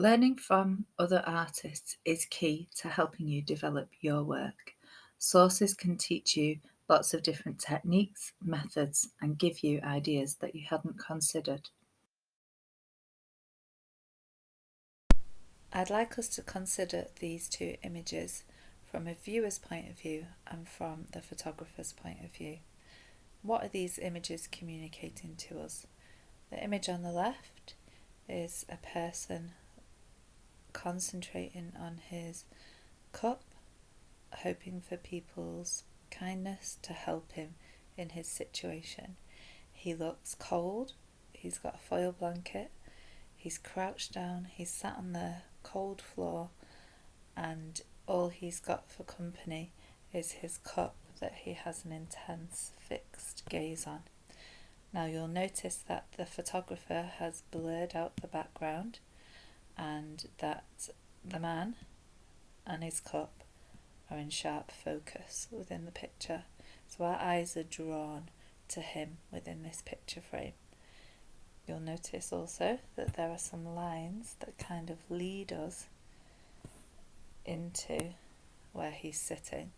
Learning from other artists is key to helping you develop your work. Sources can teach you lots of different techniques, methods, and give you ideas that you hadn't considered. I'd like us to consider these two images from a viewer's point of view and from the photographer's point of view. What are these images communicating to us? The image on the left is a person concentrating on his cup, hoping for people's kindness to help him in his situation. He looks cold, he's got a foil blanket, he's crouched down, he's sat on the cold floor, and all he's got for company is his cup that he has an intense fixed gaze on. Now you'll notice that the photographer has blurred out the background and that the man and his cup are in sharp focus within the picture. So our eyes are drawn to him within this picture frame. You'll notice also that there are some lines that kind of lead us into where he's sitting.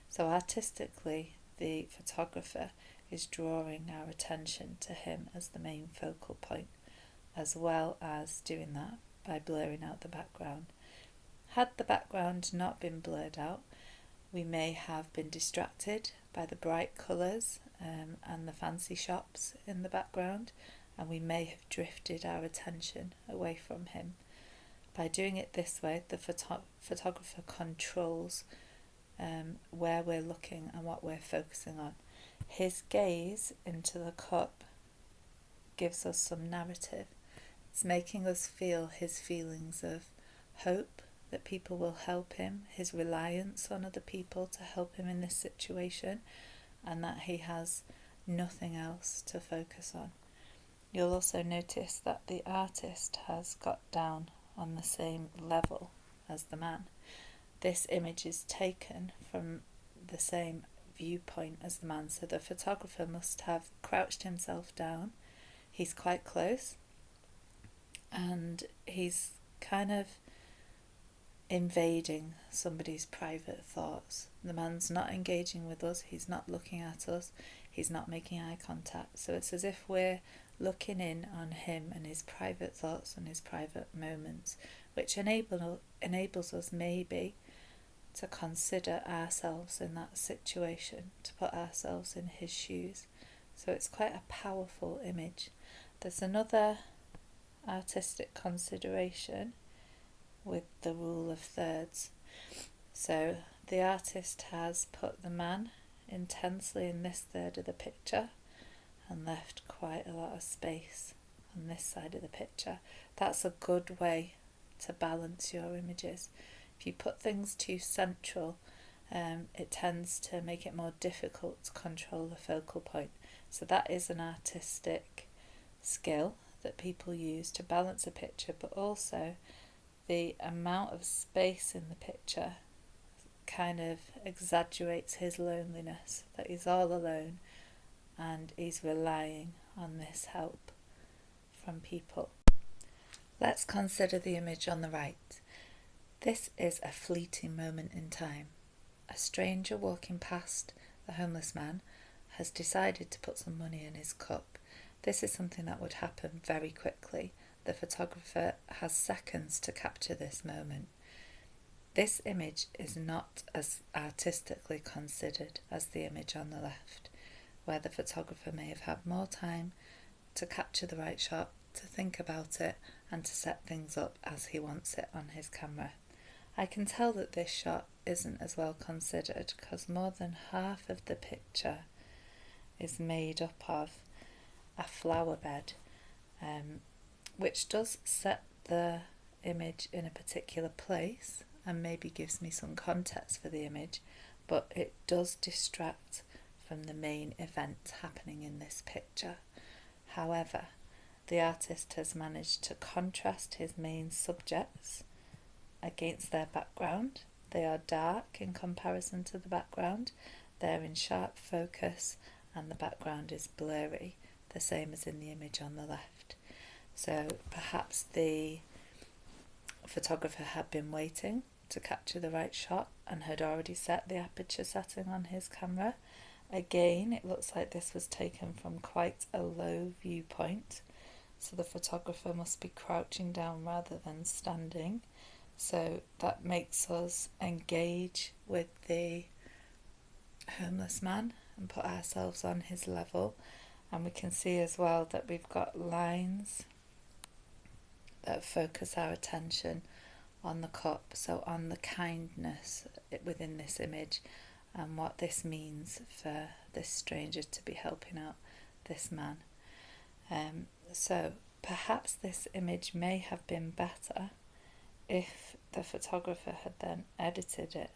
So artistically, the photographer is drawing our attention to him as the main focal point, as well as doing that by blurring out the background. Had the background not been blurred out, we may have been distracted by the bright colours and the fancy shops in the background, and we may have drifted our attention away from him. By doing it this way, the photographer controls where we're looking and what we're focusing on. His gaze into the cup gives us some narrative. It's making us feel his feelings of hope that people will help him, his reliance on other people to help him in this situation, and that he has nothing else to focus on. You'll also notice that the artist has got down on the same level as the man. This image is taken from the same viewpoint as the man, so the photographer must have crouched himself down. He's quite close and he's kind of invading somebody's private thoughts. The man's not engaging with us, he's not looking at us, he's not making eye contact. So it's as if we're looking in on him and his private thoughts and his private moments, which enables us maybe to consider ourselves in that situation, to put ourselves in his shoes. So it's quite a powerful image. There's another artistic consideration with the rule of thirds. So the artist has put the man intensely in this third of the picture and left quite a lot of space on this side of the picture. That's a good way to balance your images. If you put things too central, it tends to make it more difficult to control the focal point. So that is an artistic skill that people use to balance a picture, but also the amount of space in the picture kind of exaggerates his loneliness, that he's all alone and he's relying on this help from people. Let's consider the image on the right. This is a fleeting moment in time. A stranger walking past the homeless man has decided to put some money in his cup. This is something that would happen very quickly. The photographer has seconds to capture this moment. This image is not as artistically considered as the image on the left, where the photographer may have had more time to capture the right shot, to think about it, and to set things up as he wants it on his camera. I can tell that this shot isn't as well considered because more than half of the picture is made up of a flower bed, which does set the image in a particular place and maybe gives me some context for the image, but it does distract from the main event happening in this picture. However, the artist has managed to contrast his main subjects against their background. They are dark in comparison to the background, they're in sharp focus, and the background is blurry, the same as in the image on the left. So perhaps the photographer had been waiting to capture the right shot and had already set the aperture setting on his camera. Again, it looks like this was taken from quite a low viewpoint, so the photographer must be crouching down rather than standing. So that makes us engage with the homeless man and put ourselves on his level. And we can see as well that we've got lines that focus our attention on the cup, so on the kindness within this image and what this means for this stranger to be helping out this man. So perhaps this image may have been better if the photographer had then edited it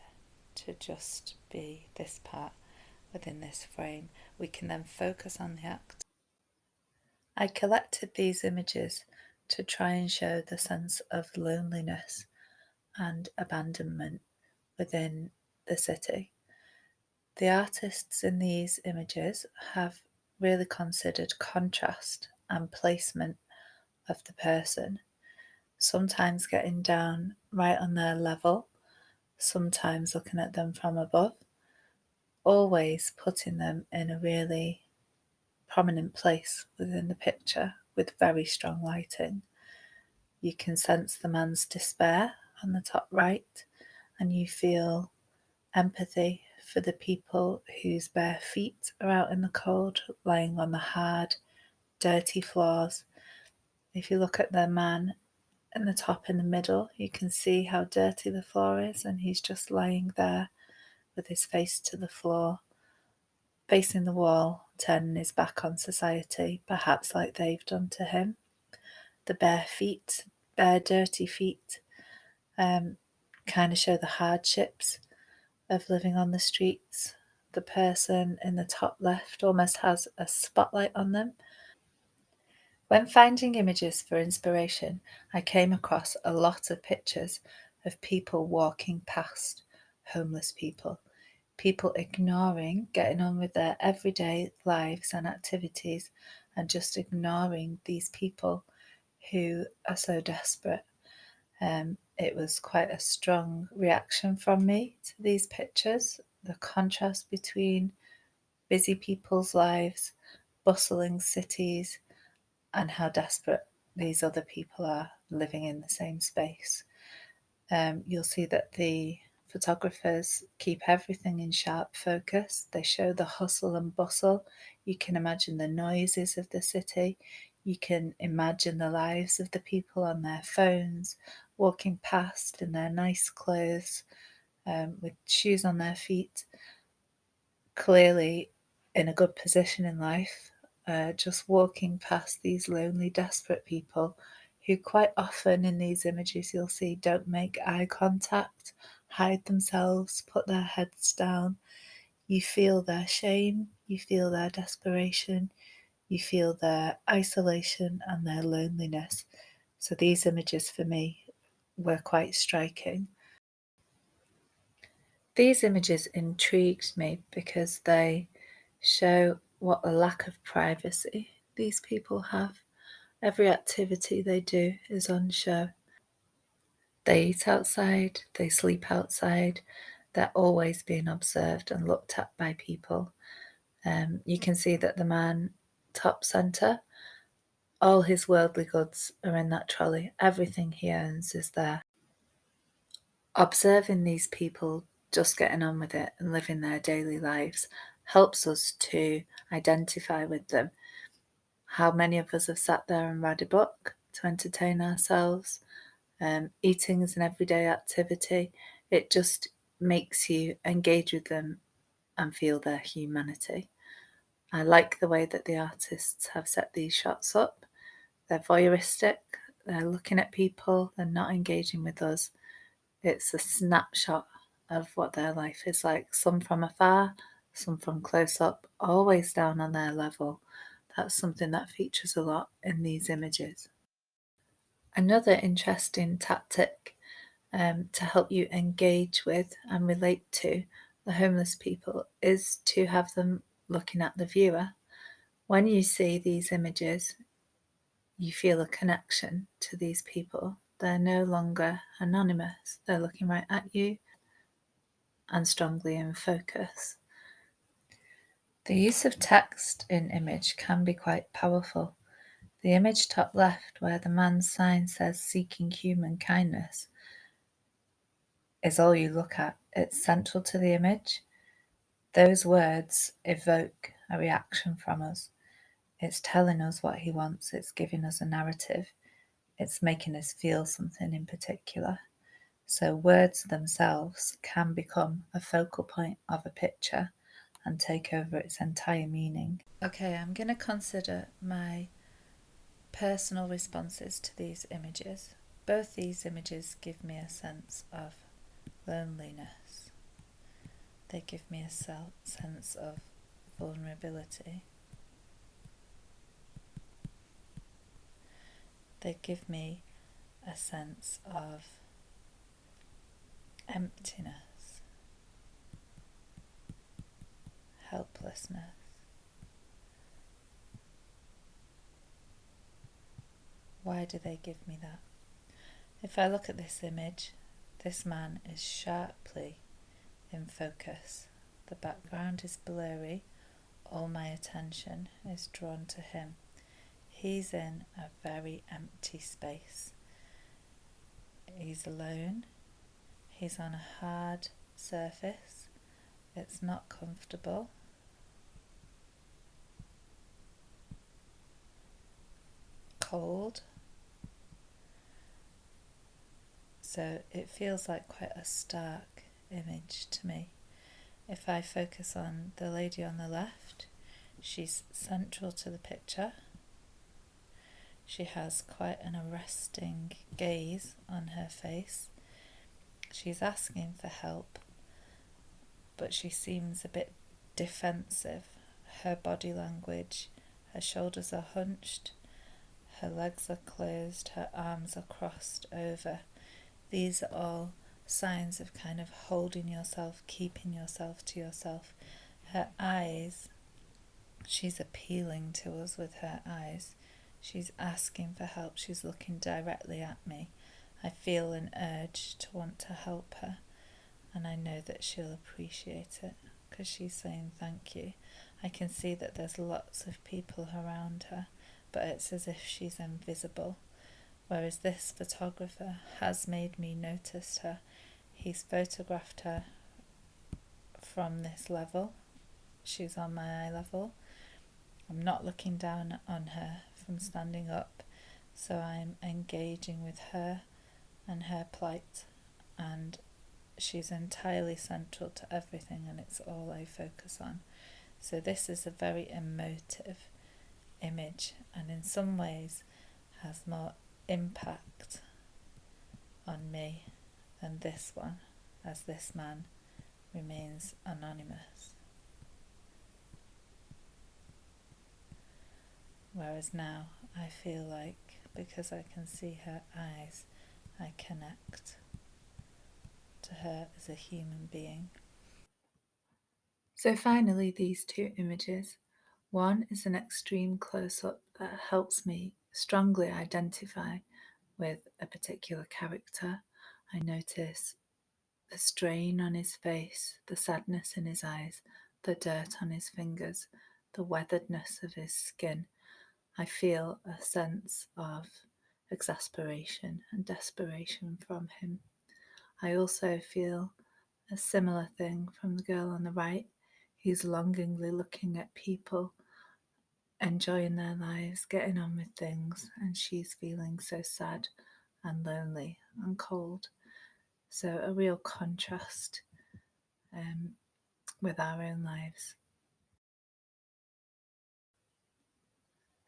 to just be this part within this frame. We can then focus on the act. I collected these images to try and show the sense of loneliness and abandonment within the city. The artists in these images have really considered contrast and placement of the person, sometimes getting down right on their level, sometimes looking at them from above, always putting them in a really prominent place within the picture with very strong lighting. You can sense the man's despair on the top right, and you feel empathy for the people whose bare feet are out in the cold, lying on the hard, dirty floors. If you look at the man in the top in the middle, you can see how dirty the floor is, and he's just lying there with his face to the floor, facing the wall, turning his back on society, perhaps like they've done to him. The bare feet, bare dirty feet, kind of show the hardships of living on the streets. The person in the top left almost has a spotlight on them. When finding images for inspiration, I came across a lot of pictures of people walking past homeless people, people ignoring, getting on with their everyday lives and activities, and just ignoring these people who are so desperate. It was quite a strong reaction from me to these pictures, the contrast between busy people's lives, bustling cities, and how desperate these other people are living in the same space. You'll see that the photographers keep everything in sharp focus. They show the hustle and bustle. You can imagine the noises of the city. You can imagine the lives of the people on their phones, walking past in their nice clothes, with shoes on their feet, clearly in a good position in life, just walking past these lonely, desperate people who quite often in these images you'll see don't make eye contact, hide themselves, put their heads down. You feel their shame, you feel their desperation, you feel their isolation and their loneliness. So these images for me were quite striking. These images intrigued me because they show what a lack of privacy these people have. Every activity they do is on show. They eat outside, they sleep outside, they're always being observed and looked at by people. You can see that the man top centre, all his worldly goods are in that trolley. Everything he owns is there. Observing these people just getting on with it and living their daily lives helps us to identify with them. How many of us have sat there and read a book to entertain ourselves? Eating is an everyday activity. It just makes you engage with them and feel their humanity. I like the way that the artists have set these shots up. They're voyeuristic, they're looking at people, they're not engaging with us. It's a snapshot of what their life is like, some from afar, some from close up, always down on their level. That's something that features a lot in these images. Another interesting tactic to help you engage with and relate to the homeless people is to have them looking at the viewer. When you see these images, you feel a connection to these people. They're no longer anonymous. They're looking right at you and strongly in focus. The use of text in image can be quite powerful. The image top left, where the man's sign says seeking human kindness, is all you look at. It's central to the image. Those words evoke a reaction from us. It's telling us what he wants. It's giving us a narrative. It's making us feel something in particular. So words themselves can become a focal point of a picture and take over its entire meaning. Okay, I'm going to consider my personal responses to these images. Both these images give me a sense of loneliness. They give me a sense of vulnerability. They give me a sense of emptiness, helplessness. Why do they give me that? If I look at this image, this man is sharply in focus. The background is blurry. All my attention is drawn to him. He's in a very empty space. He's alone. He's on a hard surface. It's not comfortable. Cold. So it feels like quite a stark image to me. If I focus on the lady on the left, she's central to the picture. She has quite an arresting gaze on her face. She's asking for help, but she seems a bit defensive. Her body language, her shoulders are hunched, her legs are closed, her arms are crossed over. These are all signs of kind of holding yourself, keeping yourself to yourself. Her eyes, she's appealing to us with her eyes. She's asking for help. She's looking directly at me. I feel an urge to want to help her, and I know that she'll appreciate it because she's saying thank you. I can see that there's lots of people around her, but it's as if she's invisible. Whereas this photographer has made me notice her. He's photographed her from this level. She's on my eye level. I'm not looking down on her from standing up, so I'm engaging with her and her plight, and she's entirely central to everything, and it's all I focus on. So this is a very emotive image, and in some ways has more impact on me than this one, as this man remains anonymous. Whereas now I feel like, because I can see her eyes, I connect to her as a human being. So finally, these two images. One is an extreme close-up that helps me strongly identify with a particular character. I notice the strain on his face, the sadness in his eyes, the dirt on his fingers, the weatheredness of his skin. I feel a sense of exasperation and desperation from him. I also feel a similar thing from the girl on the right, who's longingly looking at people, enjoying their lives, getting on with things, and she's feeling so sad and lonely and cold. So a real contrast with our own lives.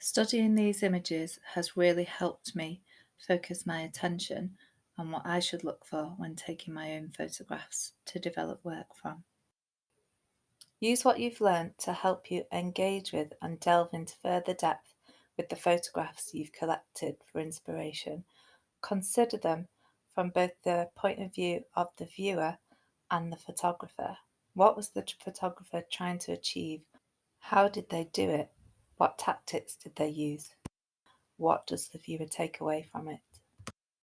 Studying these images has really helped me focus my attention on what I should look for when taking my own photographs to develop work from. Use what you've learnt to help you engage with and delve into further depth with the photographs you've collected for inspiration. Consider them from both the point of view of the viewer and the photographer. What was the photographer trying to achieve? How did they do it? What tactics did they use? What does the viewer take away from it?